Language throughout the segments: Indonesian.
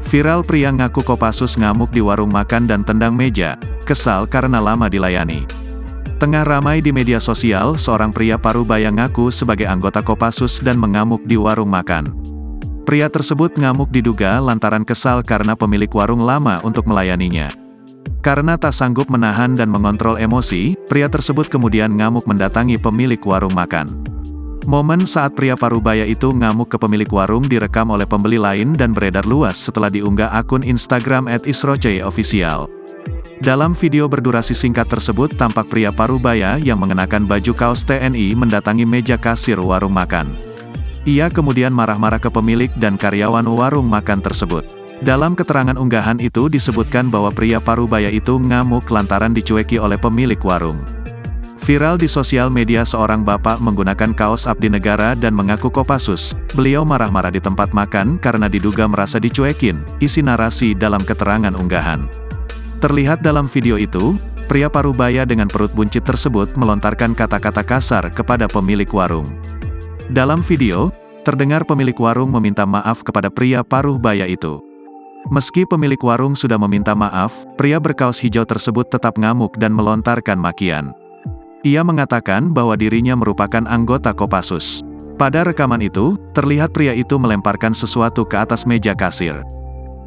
Viral pria ngaku Kopassus ngamuk di warung makan dan tendang meja, kesal karena lama dilayani. Tengah ramai di media sosial, seorang pria Parubaya ngaku sebagai anggota Kopassus dan mengamuk di warung makan. Pria tersebut ngamuk diduga lantaran kesal karena pemilik warung lama untuk melayaninya. Karena tak sanggup menahan dan mengontrol emosi, pria tersebut kemudian ngamuk mendatangi pemilik warung makan. Momen saat pria Parubaya itu ngamuk ke pemilik warung direkam oleh pembeli lain dan beredar luas setelah diunggah akun Instagram @isrojayofficial. Dalam video berdurasi singkat tersebut tampak pria Parubaya yang mengenakan baju kaos TNI mendatangi meja kasir warung makan. Ia kemudian marah-marah ke pemilik dan karyawan warung makan tersebut. Dalam keterangan unggahan itu disebutkan bahwa pria Parubaya itu ngamuk lantaran dicueki oleh pemilik warung. Viral di sosial media seorang bapak menggunakan kaos abdi negara dan mengaku Kopassus. Beliau marah-marah di tempat makan karena diduga merasa dicuekin, isi narasi dalam keterangan unggahan. Terlihat dalam video itu, pria Parubaya dengan perut buncit tersebut melontarkan kata-kata kasar kepada pemilik warung. Dalam video, terdengar pemilik warung meminta maaf kepada pria Parubaya itu. Meski pemilik warung sudah meminta maaf, pria berkaos hijau tersebut tetap ngamuk dan melontarkan makian. Ia mengatakan bahwa dirinya merupakan anggota Kopassus. Pada rekaman itu, terlihat pria itu melemparkan sesuatu ke atas meja kasir.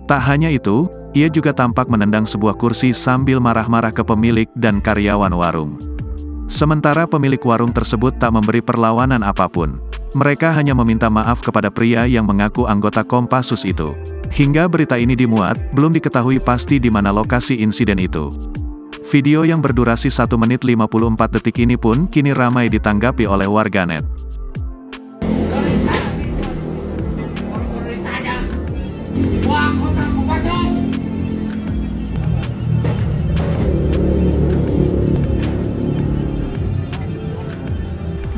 Tak hanya itu, ia juga tampak menendang sebuah kursi sambil marah-marah ke pemilik dan karyawan warung. Sementara pemilik warung tersebut tak memberi perlawanan apapun. Mereka hanya meminta maaf kepada pria yang mengaku anggota Kopassus itu. Hingga berita ini dimuat, belum diketahui pasti di mana lokasi insiden itu. Video yang berdurasi 1 menit 54 detik ini pun kini ramai ditanggapi oleh warganet.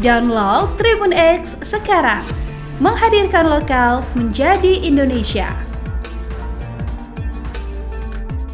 Download Tribun X sekarang, menghadirkan lokal menjadi Indonesia.